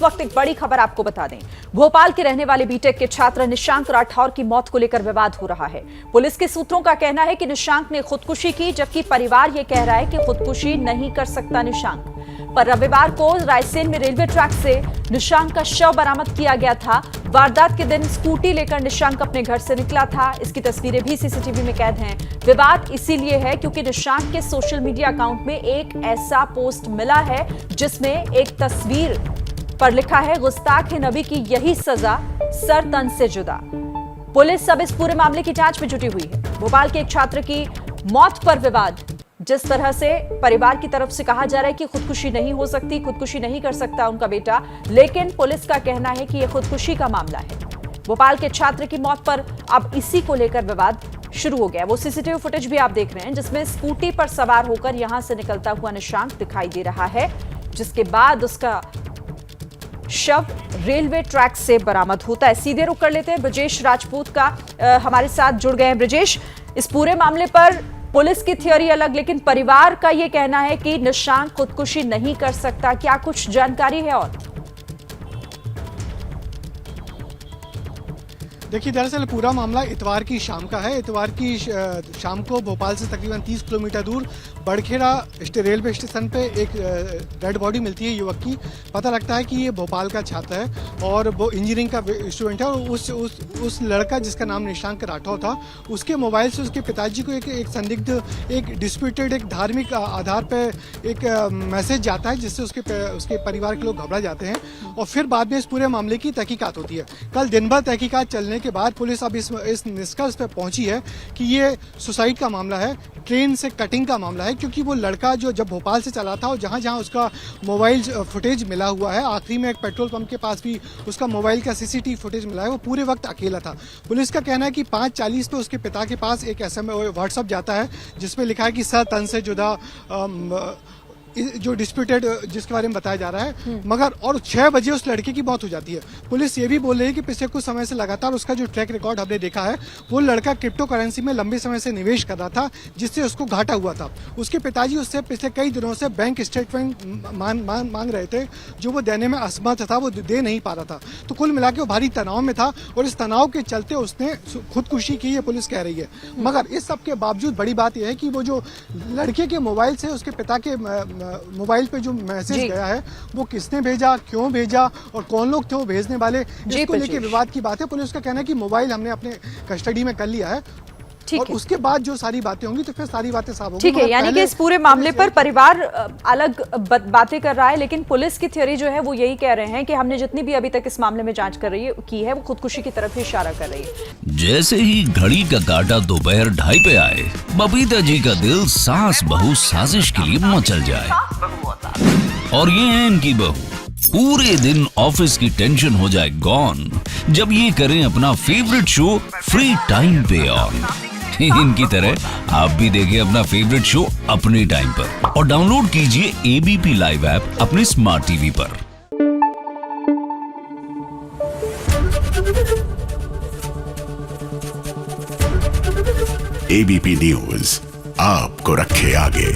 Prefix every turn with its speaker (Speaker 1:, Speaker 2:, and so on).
Speaker 1: वक्त एक बड़ी खबर आपको बता दें। भोपाल के रहने वाले बीटेक के छात्र निशांक राठौर की मौत को लेकर विवाद हो रहा है। पुलिस के सूत्रों का कहना है कि निशांक ने खुदकुशी की, जबकि परिवार यह कह रहा है कि खुदकुशी नहीं कर सकता निशांक। पर रविवार को रायसेन में रेलवे ट्रैक से निशांक का शव बरामद किया गया था। वारदात के दिन स्कूटी लेकर निशांक अपने घर से निकला था। इसकी तस्वीरें भी सीसीटीवी में कैद हैं। विवाद इसीलिए है क्योंकि निशांक के सोशल मीडिया अकाउंट में एक ऐसा पोस्ट मिला है जिसमें एक तस्वीर पर लिखा है, गुस्ताख नबी की यही सजा, सर तन से जुदा। पुलिस अब इस पूरे मामले की जांच में जुटी हुई है। भोपाल के एक छात्र की मौत पर विवाद, जिस तरह से परिवार की तरफ से कहा जा रहा है कि खुदकुशी नहीं हो सकती, खुदकुशी नहीं कर सकता उनका बेटा, लेकिन पुलिस का कहना है कि यह खुदकुशी का मामला है। भोपाल के छात्र की मौत पर अब इसी को लेकर विवाद शुरू हो गया। वो सीसीटीवी फुटेज भी आप देख रहे हैं जिसमें स्कूटी पर सवार होकर यहां से निकलता हुआ निशांक दिखाई दे रहा है, जिसके बाद उसका शव रेलवे ट्रैक से बरामद होता है। सीधे रुख कर लेते हैं, ब्रजेश राजपूत का हमारे साथ जुड़ गए हैं। ब्रजेश, इस पूरे मामले पर पुलिस की थ्योरी अलग, लेकिन परिवार का यह कहना है कि निशांक खुदकुशी नहीं कर सकता। क्या कुछ जानकारी है? और
Speaker 2: देखिए, दरअसल पूरा मामला इतवार की शाम का है। इतवार की शाम को भोपाल से तकरीबन 30 किलोमीटर दूर बड़खेड़ा रेलवे स्टेशन पे एक डेड बॉडी मिलती है युवक की। पता लगता है कि ये भोपाल का छात्र है और वो इंजीनियरिंग का स्टूडेंट है। और उस लड़का जिसका नाम निशांक राठौर था, उसके मोबाइल से उसके पिताजी को एक संदिग्ध, एक डिस्प्यूटेड, एक धार्मिक आधार पर एक मैसेज जाता है, जिससे उसके परिवार के लोग घबरा जाते हैं। और फिर बाद में इस पूरे मामले की तहकीकात होती है। कल दिन भर तहकीकात चलने के बाद पुलिस अब इस निष्कर्ष पर पहुंची है कि ये सुसाइड का मामला है, ट्रेन से कटिंग का मामला है। क्योंकि वो लड़का जो जब भोपाल से चला था और जहां जहां उसका मोबाइल फुटेज मिला हुआ है, आखिरी में एक पेट्रोल पंप के पास भी उसका मोबाइल का सीसीटीवी फुटेज मिला है, वो पूरे वक्त अकेला था। पुलिस का कहना है कि 5:40 पे उसके पिता के पास एक SMS व्हाट्सएप जाता है जिसमें लिखा है कि सर तन से जुदा, जो डिस्प्यूटेड जिसके बारे में बताया जा रहा है। मगर और 6 बजे उस लड़के की मौत हो जाती है। पुलिस ये भी बोल रही है कि पिछले कुछ समय से लगातार उसका जो ट्रैक रिकॉर्ड हमने देखा है, वो लड़का क्रिप्टो करेंसी में लंबे समय से निवेश कर रहा था, जिससे उसको घाटा हुआ था। उसके पिताजी उससे पिछले कई दिनों से बैंक स्टेटमेंट मांग रहे थे, जो वो देने में असमर्थ था, वो दे नहीं पा रहा था। तो कुल मिला के वो भारी तनाव में था और इस तनाव के चलते उसने खुदकुशी की, ये पुलिस कह रही है। मगर इस सब के बावजूद बड़ी बात यह है कि वो जो लड़के के मोबाइल से उसके पिता के मोबाइल पे जो मैसेज गया है, वो किसने भेजा, क्यों भेजा और कौन लोग थे वो भेजने वाले, इसको लेके विवाद की बात है। पुलिस का कहना है कि मोबाइल हमने अपने कस्टडी में कर लिया है और उसके बाद जो सारी बातें होंगी तो फिर सारी बातें साफ होंगी।
Speaker 1: ठीक है, यानी कि इस पूरे मामले पर परिवार अलग बातें कर रहा है, लेकिन पुलिस की थ्योरी जो है वो यही कह रहे हैं कि हमने जितनी भी अभी तक इस मामले में जांच की है वो खुदकुशी की तरफ ही इशारा कर रही है।
Speaker 3: जैसे ही घड़ी का काटा दोपहर 2:30 पे आए, बबीता जी का दिल सास बहू साजिश के लिए मचल जाए। और ये है इनकी बहू, पूरे दिन ऑफिस की टेंशन हो जाए गॉन जब ये करें अपना फेवरेट शो फ्री टाइम पे ऑन। इनकी तरह आप भी देखें अपना फेवरेट शो अपने टाइम पर और डाउनलोड कीजिए ABP लाइव ऐप अपने स्मार्ट टीवी पर।
Speaker 4: ABP न्यूज आपको रखे आगे।